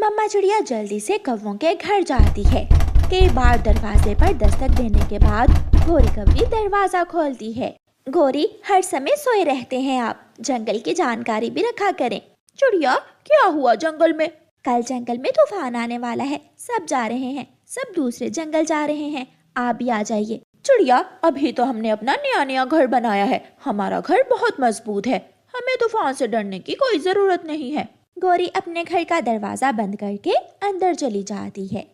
मम्मा चिड़िया जल्दी से कौवों के घर जाती है। कई बार दरवाजे पर दस्तक देने के बाद गोरी कौवी दरवाजा खोलती है। गोरी, हर समय सोए रहते हैं आप, जंगल की जानकारी भी रखा करें। चिड़िया, क्या हुआ जंगल में? कल जंगल में तूफान आने वाला है, सब जा रहे हैं, सब दूसरे जंगल जा रहे हैं, आप भी आ जाइए। चिड़िया, अभी तो हमने अपना नया नया घर बनाया है, हमारा घर बहुत मजबूत है, हमें तूफान से डरने की कोई जरूरत नहीं है। गोरी अपने घर का दरवाजा बंद करके अंदर चली जाती है।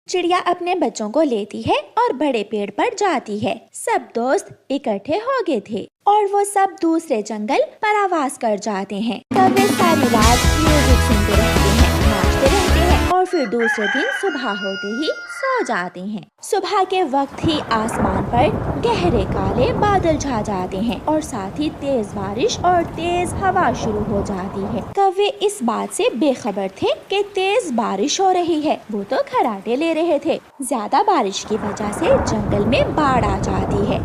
चिड़िया अपने बच्चों को लेती है और बड़े पेड़ पर जाती है। सब दोस्त इकट्ठे हो गए थे और वो सब दूसरे जंगल पर आवाज कर जाते हैं। तब वे सारी रात म्यूजिक सुनते रहते हैं, नाचते रहते हैं और फिर दूसरे दिन सुबह होते ही सो जाते हैं। सुबह के वक्त ही आसमान पर गहरे काले बादल छा जाते हैं और साथ ही तेज बारिश और तेज हवा शुरू हो जाती है। कौवे इस बात से बेखबर थे कि तेज बारिश हो रही है। वो तो खर्राटे ले रहे थे। ज्यादा बारिश की वजह से जंगल में बाढ़ आ जाती है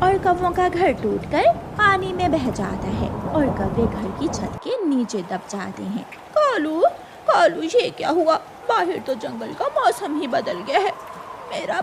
और कौवों का घर टूटकर पानी में बह जाता है और कौवे घर की छत के नीचे दब जाते हैं। कालू, कालू, ये क्या हुआ? बाहर तो जंगल का मौसम ही बदल गया है। मेरा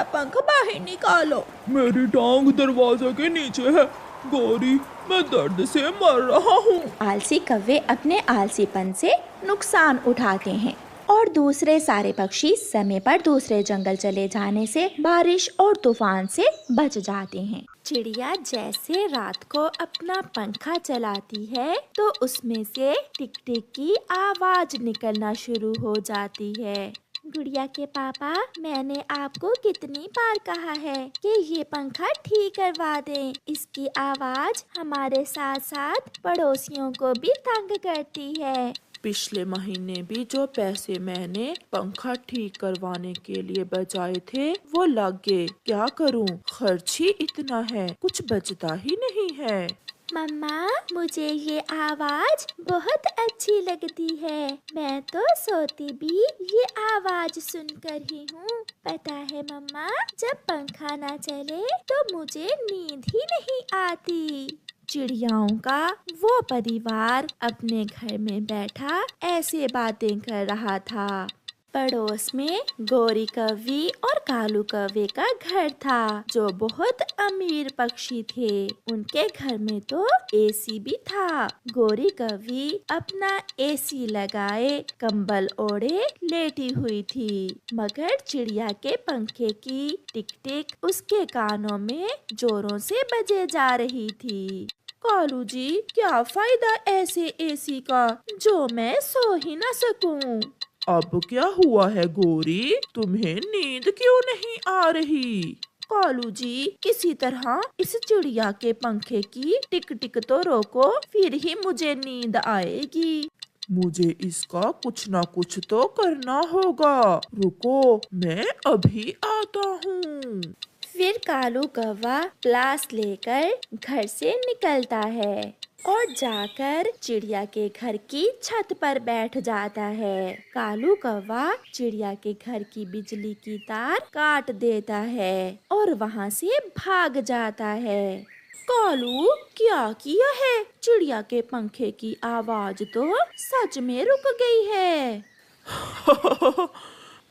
पंख बाहर निकालो। मेरी टांग दरवाजे के नीचे है। गोरी, मैं दर्द से मर रहा हूँ। आलसी कौवे अपने आलसीपन से नुकसान उठाते हैं और दूसरे सारे पक्षी समय पर दूसरे जंगल चले जाने से बारिश और तूफान से बच जाते हैं। चिड़िया जैसे रात को अपना पंखा चलाती है तो उसमें से टिक टिक की आवाज निकलना शुरू हो जाती है। गुड़िया के पापा, मैंने आपको कितनी बार कहा है कि ये पंखा ठीक करवा दें। इसकी आवाज हमारे साथ साथ पड़ोसियों को भी तंग करती है। पिछले महीने भी जो पैसे मैंने पंखा ठीक करवाने के लिए बचाए थे वो लग गए। क्या करूं? खर्च ही इतना है, कुछ बचता ही नहीं है। मम्मा, मुझे ये आवाज बहुत अच्छी लगती है। मैं तो सोती भी ये आवाज सुनकर ही हूँ। पता है मम्मा, जब पंखा ना चले तो मुझे नींद ही नहीं आती। चिड़ियाओं का वो परिवार अपने घर में बैठा ऐसे बातें कर रहा था। पड़ोस में गोरी कौवी और कालू कौवे का घर था जो बहुत अमीर पक्षी थे। उनके घर में तो एसी भी था। गोरी कौवी अपना एसी लगाए कंबल ओढ़े लेटी हुई थी, मगर चिड़िया के पंखे की टिक टिक उसके कानों में जोरों से बजे जा रही थी। कालू जी, क्या फायदा ऐसे एसी का जो मैं सो ही न सकूं। अब क्या हुआ है गोरी, तुम्हें नींद क्यों नहीं आ रही? कालू जी, किसी तरह इस चिड़िया के पंखे की टिक टिक तो रोको, फिर ही मुझे नींद आएगी। मुझे इसका कुछ ना कुछ तो करना होगा। रुको, मैं अभी आता हूँ। फिर कालू कौवा ग्लास लेकर घर से निकलता है और जाकर चिड़िया के घर की छत पर बैठ जाता है। कालू कौवा चिड़िया के घर की बिजली की तार काट देता है और वहाँ से भाग जाता है। कालू, क्या किया है? चिड़िया के पंखे की आवाज तो सच में रुक गई है।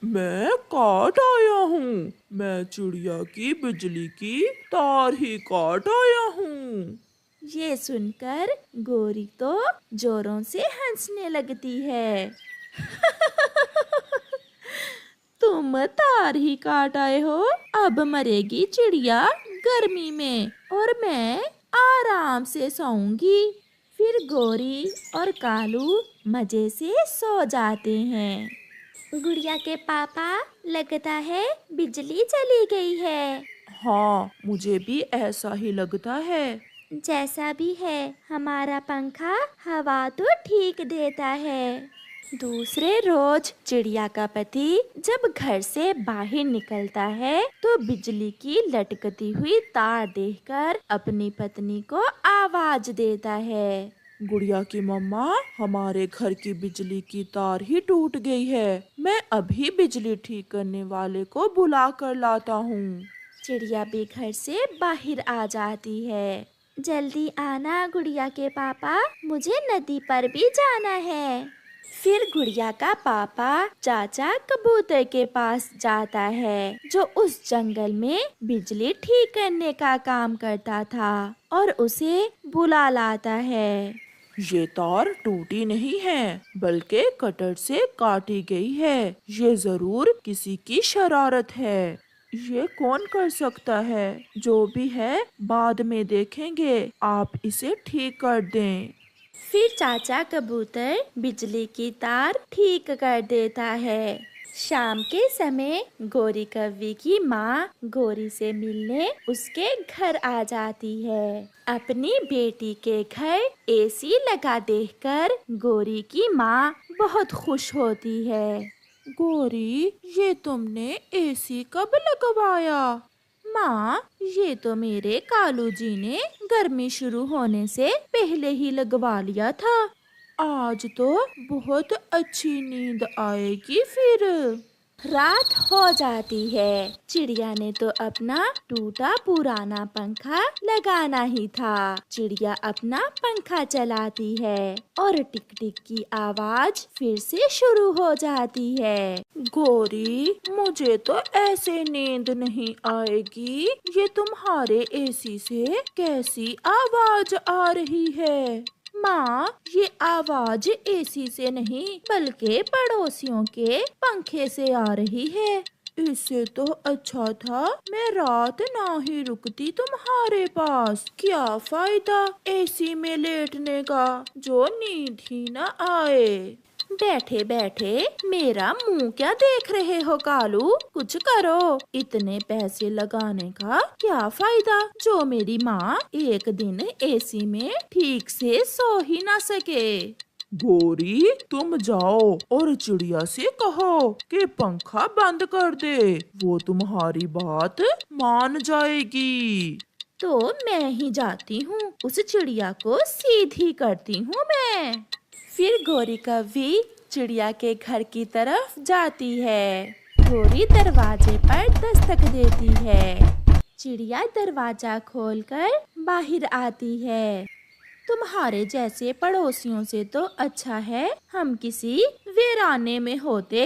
मैं काट आया हूँ। मैं चिड़िया की बिजली की तार ही काट आया हूँ। ये सुनकर गोरी तो जोरों से हंसने लगती है। तुम तार ही काट आए हो, अब मरेगी चिड़िया गर्मी में और मैं आराम से सोऊंगी। फिर गोरी और कालू मजे से सो जाते हैं। गुड़िया के पापा, लगता है बिजली चली गई है। हाँ, मुझे भी ऐसा ही लगता है। जैसा भी है, हमारा पंखा हवा तो ठीक देता है। दूसरे रोज चिड़िया का पति जब घर से बाहर निकलता है तो बिजली की लटकती हुई तार देखकर अपनी पत्नी को आवाज देता है। गुड़िया की मम्मा, हमारे घर की बिजली की तार ही टूट गई है। मैं अभी बिजली ठीक करने वाले को बुला कर लाता हूँ। चिड़िया भी घर से बाहर आ जाती है। जल्दी आना गुड़िया के पापा, मुझे नदी पर भी जाना है। फिर गुड़िया का पापा चाचा कबूतर के पास जाता है, जो उस जंगल में बिजली ठीक करने का काम करता था, और उसे बुला लाता है। ये तार टूटी नहीं है, बल्कि कटर से काटी गई है। ये जरूर किसी की शरारत है। ये कौन कर सकता है? जो भी है बाद में देखेंगे, आप इसे ठीक कर दें। फिर चाचा कबूतर बिजली की तार ठीक कर देता है। शाम के समय गोरी कौवी की माँ गोरी से मिलने उसके घर आ जाती है। अपनी बेटी के घर एसी लगा देखकर गोरी की माँ बहुत खुश होती है। गोरी, ये तुमने एसी कब लगवाया? माँ, ये तो मेरे कालू जी ने गर्मी शुरू होने से पहले ही लगवा लिया था। आज तो बहुत अच्छी नींद आएगी फिर। रात हो जाती है। चिड़िया ने तो अपना टूटा पुराना पंखा लगाना ही था। चिड़िया अपना पंखा चलाती है और टिक टिक की आवाज फिर से शुरू हो जाती है। गोरी, मुझे तो ऐसे नींद नहीं आएगी। ये तुम्हारे एसी से कैसी आवाज आ रही है? माँ, ये आवाज एसी से नहीं बल्कि पड़ोसियों के पंखे से आ रही है। इससे तो अच्छा था मैं रात ना ही रुकती तुम्हारे पास। क्या फायदा एसी में लेटने का जो नींद ही न आए। बैठे बैठे मेरा मुंह क्या देख रहे हो कालू? कुछ करो। इतने पैसे लगाने का क्या फायदा जो मेरी माँ एक दिन एसी में ठीक से सो ही ना सके। गोरी, तुम जाओ और चिड़िया से कहो कि पंखा बंद कर दे। वो तुम्हारी बात मान जाएगी। तो मैं ही जाती हूँ, उस चिड़िया को सीधी करती हूँ मैं। फिर गोरी कौवी चिड़िया के घर की तरफ जाती है। गोरी दरवाजे पर दस्तक देती है। चिड़िया दरवाजा खोलकर बाहर आती है। तुम्हारे जैसे पड़ोसियों से तो अच्छा है हम किसी वीराने में होते।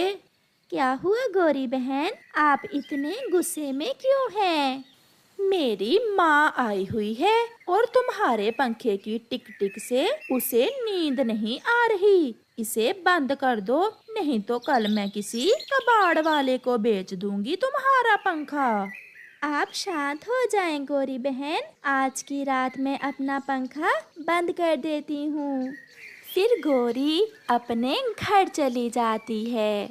क्या हुआ गोरी बहन, आप इतने गुस्से में क्यों हैं? मेरी माँ आई हुई है और तुम्हारे पंखे की टिक टिक से उसे नींद नहीं आ रही। इसे बंद कर दो, नहीं तो कल मैं किसी कबाड़ वाले को बेच दूंगी तुम्हारा पंखा। आप शांत हो जाएं गोरी बहन, आज की रात मैं अपना पंखा बंद कर देती हूँ। फिर गोरी अपने घर चली जाती है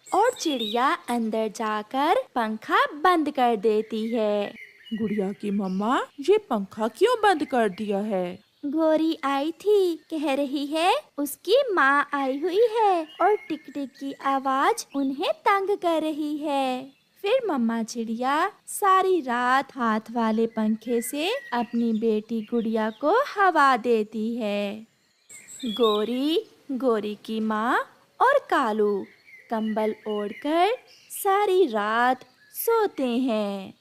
और चिड़िया अंदर जाकर पंखा बंद कर देती है। गुड़िया की मम्मा, ये पंखा क्यों बंद कर दिया है? गोरी आई थी, कह रही है उसकी माँ आई हुई है और टिक टिक की आवाज उन्हें तंग कर रही है। फिर मम्मा चिड़िया सारी रात हाथ वाले पंखे से अपनी बेटी गुड़िया को हवा देती है। गोरी, गोरी की माँ और कालू कंबल ओढ़कर सारी रात सोते हैं।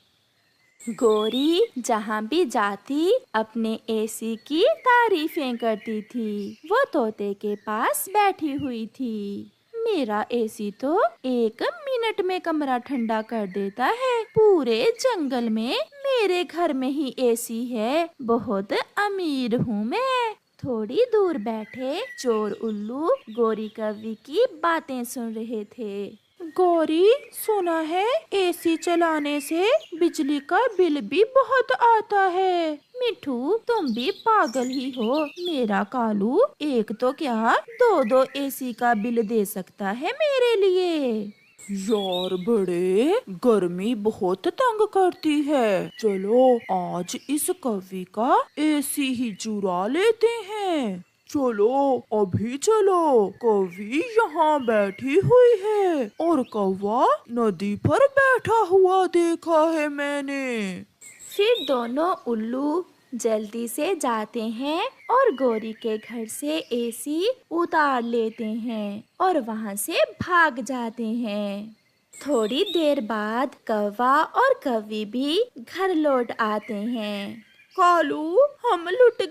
गोरी जहाँ भी जाती अपने एसी की तारीफें करती थी। वो तोते के पास बैठी हुई थी। मेरा एसी तो 1 मिनट में कमरा ठंडा कर देता है। पूरे जंगल में मेरे घर में ही एसी है। बहुत अमीर हूँ मैं। थोड़ी दूर बैठे चोर उल्लू गोरी कौवी की बातें सुन रहे थे। गोरी, सुना है एसी चलाने से बिजली का बिल भी बहुत आता है। मिठू, तुम भी पागल ही हो। मेरा कालू एक तो क्या 2-2 एसी का बिल दे सकता है मेरे लिए। यार बड़े, गर्मी बहुत तंग करती है। चलो आज इस कौवी का एसी ही चुरा लेते हैं। चलो अभी चलो। कौवी यहाँ बैठी हुई है और कौवा नदी पर बैठा हुआ देखा है मैंने। फिर दोनों उल्लू जल्दी से जाते हैं और गोरी के घर से एसी उतार लेते हैं और वहाँ से भाग जाते हैं। थोड़ी देर बाद कौवा और कौवी भी घर लौट आते हैं। कालू, हम लुट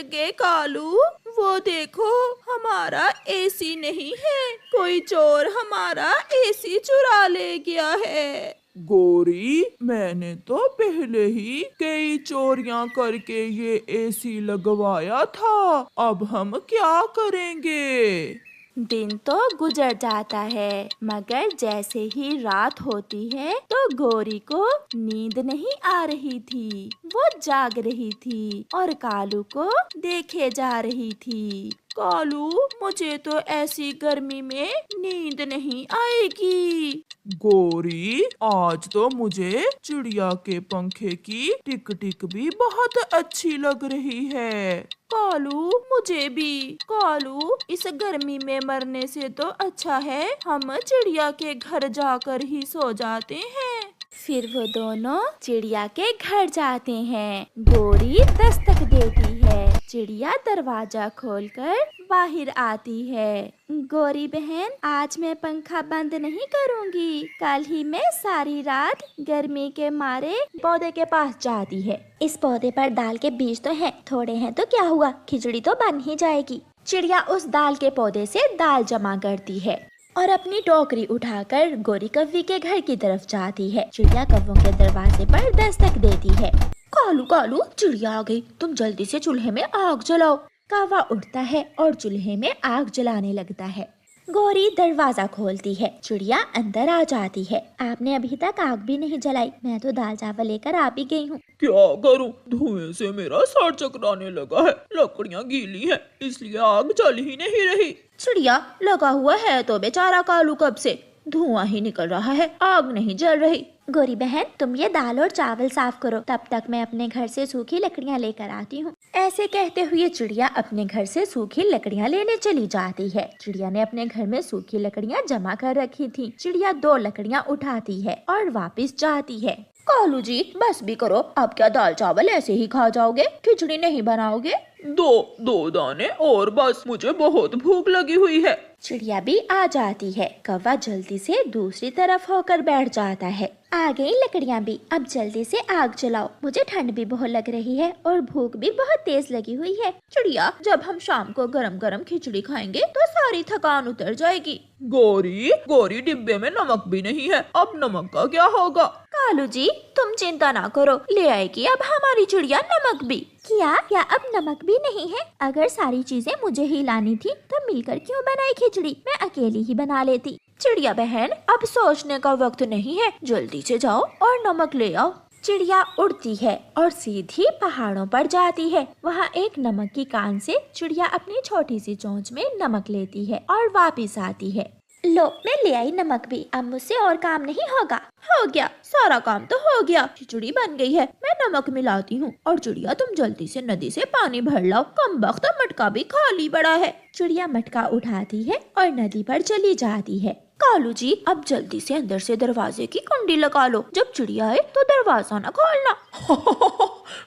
गए कालू। वो देखो, हमारा एसी नहीं है, कोई चोर हमारा एसी चुरा ले गया है। गौरी, मैंने तो पहले ही कई चोरियां करके ये एसी लगवाया था, अब हम क्या करेंगे? दिन तो गुजर जाता है, मगर जैसे ही रात होती है तो गौरी को नींद नहीं आ रही थी। वो जाग रही थी और कालू को देखे जा रही थी। कालू, मुझे तो ऐसी गर्मी में नींद नहीं आएगी। गौरी, आज तो मुझे चिड़िया के पंखे की टिक टिक भी बहुत अच्छी लग रही है। कालू, मुझे भी। कालू, इस गर्मी में मरने से तो अच्छा है हम चिड़िया के घर जाकर ही सो जाते हैं। फिर वो दोनों चिड़िया के घर जाते हैं। गौरी दस्तक देती है। चिड़िया दरवाजा खोलकर बाहर आती है। गौरी बहन, आज मैं पंखा बंद नहीं करूँगी। कल ही मैं सारी रात गर्मी के मारे पौधे के पास जाती है। इस पौधे पर दाल के बीज तो हैं, थोड़े हैं तो क्या हुआ, खिचड़ी तो बन ही जाएगी। चिड़िया उस दाल के पौधे से दाल जमा करती है और अपनी टोकरी उठाकर गौरी कव्वी के घर की तरफ जाती है। चिड़िया कव्वों के दरवाजे पर दस्तक देती है। कालू कालू, चिड़िया आ गई, तुम जल्दी से चूल्हे में आग जलाओ। कौवा उठता है और चूल्हे में आग जलाने लगता है। गौरी दरवाजा खोलती है। चिड़िया अंदर आ जाती है। आपने अभी तक आग भी नहीं जलाई, मैं तो दाल चावल लेकर आ भी गई हूँ। क्या करूं, धुएं से मेरा सर चकराने लगा है, लकड़ियां गीली हैं, इसलिए आग जल ही नहीं रही। चिड़िया, लगा हुआ है तो बेचारा कालू कब से, धुआं ही निकल रहा है, आग नहीं जल रही। गौरी बहन, तुम ये दाल और चावल साफ करो, तब तक मैं अपने घर से सूखी लकड़ियाँ लेकर आती हूँ। ऐसे कहते हुए चिड़िया अपने घर से सूखी लकड़ियाँ लेने चली जाती है। चिड़िया ने अपने घर में सूखी लकड़ियाँ जमा कर रखी थी। चिड़िया 2 लकड़ियाँ उठाती है और वापस जाती है। कालू जी, बस भी करो, अब क्या दाल चावल ऐसे ही खा जाओगे, खिचड़ी नहीं बनाओगे? दो दाने और बस, मुझे बहुत भूख लगी हुई है। चिड़िया भी आ जाती है। कौवा जल्दी से दूसरी तरफ होकर बैठ जाता है। आ गई लकड़ियाँ भी, अब जल्दी से आग जलाओ, मुझे ठंड भी बहुत लग रही है और भूख भी बहुत तेज लगी हुई है। चिड़िया, जब हम शाम को गरम गरम खिचड़ी खाएंगे तो सारी थकान उतर जाएगी। गौरी डिब्बे में नमक भी नहीं है, अब नमक का क्या होगा? कालू जी, तुम चिंता ना करो, ले आएगी अब हमारी चिड़िया नमक भी। क्या अब नमक भी नहीं है? अगर सारी चीजें मुझे ही लानी थी तो मिलकर क्यों बनाई खिचड़ी, मैं अकेली ही बना लेती। चिड़िया बहन, अब सोचने का वक्त नहीं है, जल्दी से जाओ और नमक ले आओ। चिड़िया उड़ती है और सीधी पहाड़ों पर जाती है। वहाँ एक नमक की कान से चिड़िया अपनी छोटी सी चोंच में नमक लेती है और वापस आती है। लो, मैं ले आई नमक भी, अब मुझसे और काम नहीं होगा। हो गया, सारा काम तो हो गया, खिचड़ी बन गई है, मैं नमक मिलाती हूँ। और चिड़िया, तुम जल्दी से नदी से पानी भर लाओ, कम वक्त मटका भी खाली पड़ा है। चिड़िया मटका उठाती है और नदी पर चली जाती है। कालू जी, अब जल्दी से अंदर से दरवाजे की कुंडी लगा लो, जब चिड़िया आए तो दरवाजा न खोलना।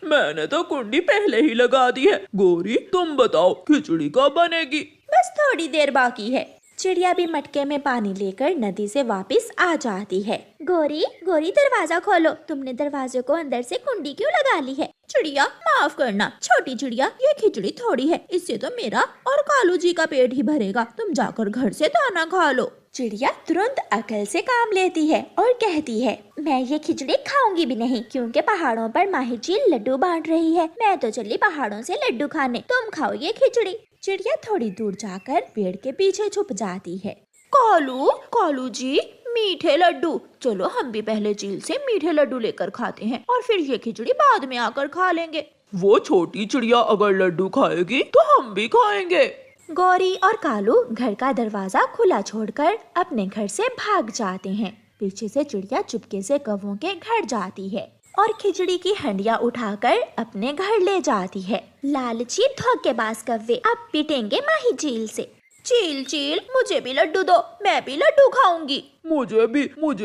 मैंने तो कुंडी पहले ही लगा दी है। गौरी, तुम बताओ खिचड़ी कब बनेगी? बस थोड़ी देर बाकी है। चिड़िया भी मटके में पानी लेकर नदी से वापस आ जाती है। गौरी दरवाजा खोलो, तुमने दरवाजे को अंदर से कुंडी क्यों लगा ली है? चिड़िया, माफ करना छोटी चिड़िया, ये खिचड़ी थोड़ी है, इससे तो मेरा और कालू जी का पेट ही भरेगा, तुम जाकर घर से दाना खा लो। चिड़िया तुरंत अकल से काम लेती है और कहती है, मैं ये खिचड़ी खाऊंगी भी नहीं, क्योंकि पहाड़ों पर माही चील लड्डू बांट रही है। मैं तो चली पहाड़ों से लड्डू खाने, तुम खाओ ये खिचड़ी। चिड़िया थोड़ी दूर जाकर पेड़ के पीछे छुप जाती है। कालू जी, मीठे लड्डू, चलो हम भी पहले चील से मीठे लड्डू लेकर खाते हैं और फिर ये खिचड़ी बाद में आकर खा लेंगे। वो छोटी चिड़िया अगर लड्डू खाएगी तो हम भी खाएंगे। गौरी और कालू घर का दरवाजा खुला छोड़कर अपने घर से भाग जाते हैं। पीछे से चिड़िया चुपके से कौवों के घर जाती है और खिचड़ी की हंडिया उठाकर अपने घर ले जाती है। लालची धोखेबाज कौवे अब पिटेंगे माही चील से। चील, मुझे भी लड्डू दो, मैं भी लड्डू खाऊंगी। मुझे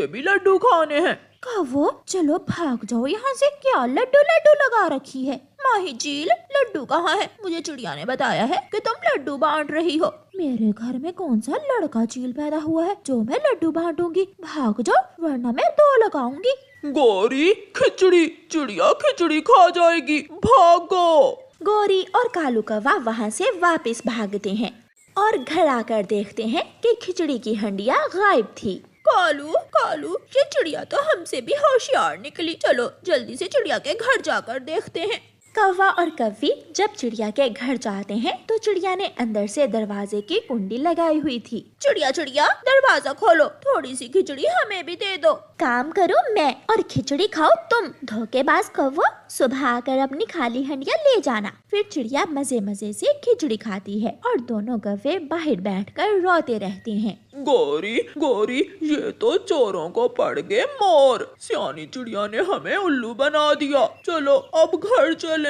भी लड्डू खाने हैं। कौवो, चलो भाग जाओ यहाँ से, क्या लड्डू लगा रखी है? माही चील, लड्डू कहाँ है? मुझे चिड़िया ने बताया है कि तुम लड्डू बांट रही हो। मेरे घर में कौन सा लड़का चील पैदा हुआ है जो मैं लड्डू बांटूंगी? भाग जाओ वरना मैं 2 लगाऊंगी। गौरी, खिचड़ी, चिड़िया खिचड़ी खा जाएगी, भागो। गोरी और कालू कौवा वहाँ से वापस भागते हैं और घर आकर देखते हैं कि खिचड़ी की हंडिया गायब थी। कालू कालू, ये चिड़िया तो हमसे भी होशियार निकली। चलो जल्दी से चिड़िया के घर जाकर देखते हैं। कौवा और कव्वी जब चिड़िया के घर जाते हैं तो चिड़िया ने अंदर से दरवाजे की कुंडी लगाई हुई थी। चिड़िया चिड़िया, दरवाजा खोलो, थोड़ी सी खिचड़ी हमें भी दे दो। काम करो मैं और खिचड़ी खाओ तुम। धोखेबाज कौवा, सुबह आकर अपनी खाली हंडिया ले जाना। फिर चिड़िया मजे मजे से खिचड़ी खाती है और दोनों कौवे बाहर बैठकर रोते रहते हैं। गोरी गोरी, ये तो चोरों को पड़ गए मोर। सियानी चिड़िया ने हमें उल्लू बना दिया। चलो अब घर चलें।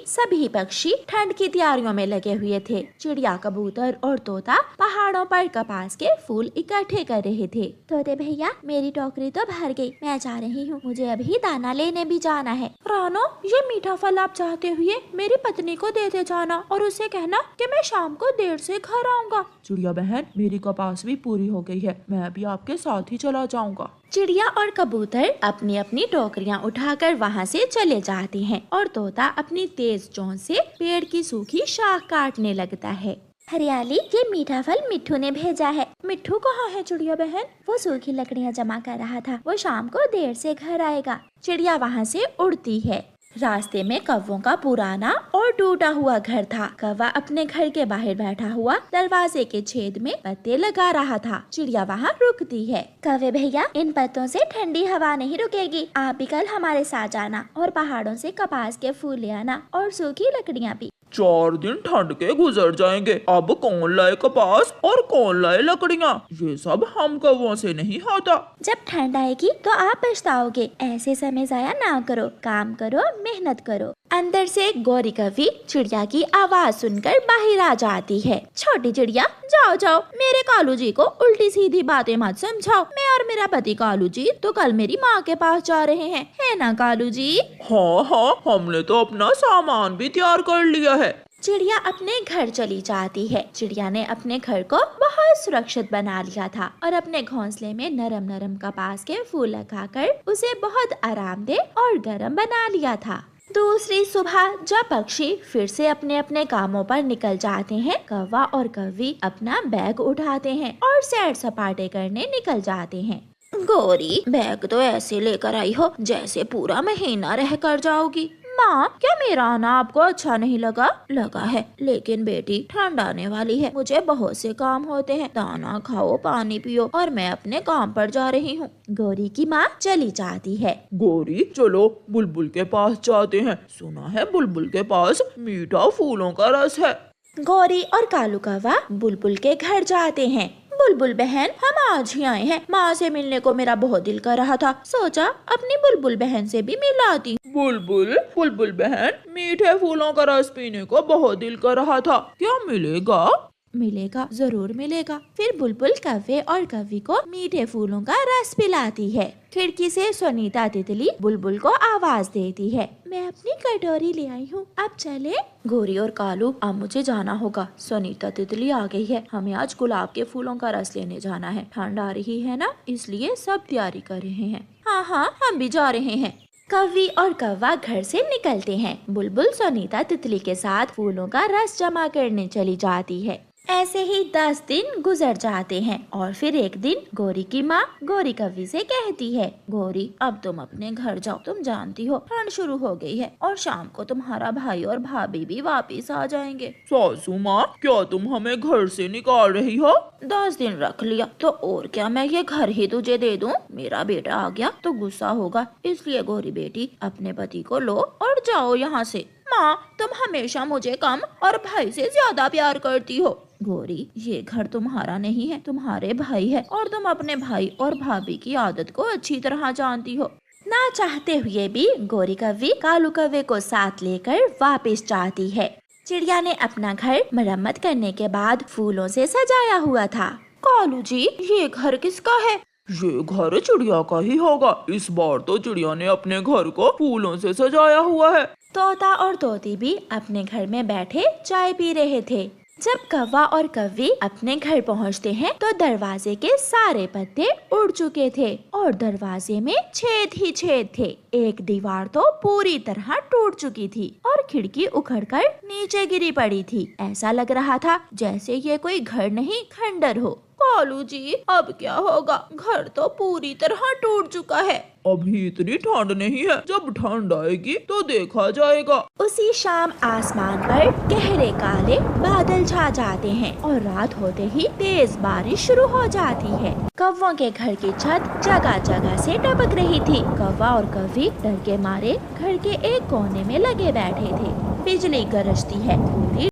सभी पक्षी ठंड की तैयारियों में लगे हुए थे। चिड़िया, कबूतर और तोता पहाड़ों पर कपास के फूल इकट्ठे कर रहे थे। तोते भैया, मेरी टोकरी तो भर गई, मैं जा रही हूँ, मुझे अभी दाना लेने भी जाना है। रानो, ये मीठा फल आप चाहते हुए मेरी पत्नी को देते जाना और उसे कहना कि मैं शाम को देर से घर आऊँगा। चिड़िया बहन, मेरी कपास भी पूरी हो गई है, मैं अभी आपके साथ ही चला जाऊँगा। चिड़िया और कबूतर अपनी अपनी टोकरियां उठाकर वहां से चले जाते हैं और तोता अपनी तेज चोंच से पेड़ की सूखी शाख काटने लगता है। हरियाली, ये मीठा फल मिट्ठू ने भेजा है। मिट्ठू कहाँ है चिड़िया बहन? वो सूखी लकड़ियां जमा कर रहा था, वो शाम को देर से घर आएगा। चिड़िया वहाँ से उड़ती है। रास्ते में कौवों का पुराना और टूटा हुआ घर था। कौवा अपने घर के बाहर बैठा हुआ दरवाजे के छेद में पत्ते लगा रहा था। चिड़िया वहाँ रुकती है। कौवे भैया, इन पत्तों से ठंडी हवा नहीं रुकेगी, आप भी कल हमारे साथ जाना और पहाड़ों से कपास के फूल ले आना और सूखी लकड़ियाँ भी। 4 दिन ठंड के गुजर जाएंगे, अब कौन लाए कपास और कौन लाए लकड़ियाँ? ये सब हम कौवों से नहीं होता। जब ठंड आएगी तो आप पछताओगे। ऐसे समय जाया ना करो, काम करो, मेहनत करो। अंदर से गौरी कौवी चिड़िया की आवाज सुनकर बाहर आ जाती है। छोटी चिड़िया, जाओ जाओ, मेरे कालू जी को उल्टी सीधी बातें मत समझाओ। मैं और मेरा पति कालू जी तो कल मेरी माँ के पास जा रहे हैं, है ना कालू जी? हाँ हाँ, हमने तो अपना सामान भी तैयार कर लिया है। चिड़िया अपने घर चली जाती है। चिड़िया ने अपने घर को बहुत सुरक्षित बना लिया था और अपने घोंसले में नरम नरम कपास के फूल लगाकर उसे बहुत आरामदेह और गर्म बना लिया था। दूसरी सुबह जब पक्षी फिर से अपने अपने कामों पर निकल जाते हैं, कौवा और कौवी अपना बैग उठाते हैं और सैर सपाटे करने निकल जाते हैं। गौरी, बैग तो ऐसे लेकर आई हो जैसे पूरा महीना रह कर जाओगी। माँ, क्या मेरा आना आपको अच्छा नहीं लगा? लगा है, लेकिन बेटी ठंड आने वाली है, मुझे बहुत से काम होते हैं। दाना खाओ, पानी पियो और मैं अपने काम पर जा रही हूँ। गौरी की माँ चली जाती है। गौरी, चलो बुलबुल के पास जाते हैं। सुना है बुलबुल के पास मीठा फूलों का रस है। गौरी और कालू कौवा बुलबुल के घर जाते हैं। बुलबुल बहन, हम आज ही आए हैं। माँ से मिलने को मेरा बहुत दिल कर रहा था, सोचा अपनी बुलबुल बहन से भी मिल आती। बुलबुल बुलबुल बहन, मीठे फूलों का रस पीने को बहुत दिल कर रहा था, क्या मिलेगा? मिलेगा, जरूर मिलेगा। फिर बुलबुल कौवे और कौवी को मीठे फूलों का रस पिलाती है। खिड़की से सुनीता तितली बुलबुल को आवाज देती है, मैं अपनी कटोरी ले आई हूँ, अब चले? गौरी और कालू, अब मुझे जाना होगा। सुनीता तितली आ गई है, हमें आज गुलाब के फूलों का रस लेने जाना है। ठंड आ रही है ना, इसलिए सब तैयारी कर रहे हैं। हाँ हाँ, हम भी जा रहे हैं। कौवी और कौवा घर से निकलते हैं। बुलबुल सुनीता तितली के साथ फूलों का रस जमा करने चली जाती है। ऐसे ही 10 दिन गुजर जाते हैं और फिर एक दिन गौरी की माँ गौरी कौवी से कहती है, गौरी, अब तुम अपने घर जाओ। तुम जानती हो ठंड शुरू हो गई है और शाम को तुम्हारा भाई और भाभी भी वापिस आ जाएंगे। सासू माँ, क्या तुम हमें घर से निकाल रही हो? 10 दिन रख लिया तो और क्या, मैं ये घर ही तुझे दे दूं? मेरा बेटा आ गया तो गुस्सा होगा, इसलिए गौरी बेटी अपने पति को लो और जाओ यहाँ से। माँ, तुम हमेशा मुझे कम और भाई से ज्यादा प्यार करती हो। गौरी, ये घर तुम्हारा नहीं है, तुम्हारे भाई है और तुम अपने भाई और भाभी की आदत को अच्छी तरह जानती हो। ना चाहते हुए भी गौरी कौवी कालू कौवे को साथ लेकर वापस जाती है। चिड़िया ने अपना घर मरम्मत करने के बाद फूलों से सजाया हुआ था। कालू जी, ये घर किसका है? ये घर चिड़िया का ही होगा। इस बार तो चिड़िया ने अपने घर को फूलों से सजाया हुआ है। तोता और तोती भी अपने घर में बैठे चाय पी रहे थे। जब कौवा और कव्वी अपने घर पहुंचते हैं तो दरवाजे के सारे पत्ते उड़ चुके थे और दरवाजे में छेद ही छेद थे। एक दीवार तो पूरी तरह टूट चुकी थी और खिड़की उखड़कर नीचे गिरी पड़ी थी। ऐसा लग रहा था जैसे ये कोई घर नहीं खंडर हो। कालू जी, अब क्या होगा? घर तो पूरी तरह टूट चुका है। अभी इतनी ठंड नहीं है, जब ठंड आएगी तो देखा जाएगा। उसी शाम आसमान पर गहरे काले बादल छा जाते हैं और रात होते ही तेज बारिश शुरू हो जाती है। कौवों के घर की छत जगह जगह से टपक रही थी। कौवा और कव्वी डर के मारे घर के एक कोने में लगे बैठे थे। बिजली गरजती है, पूरी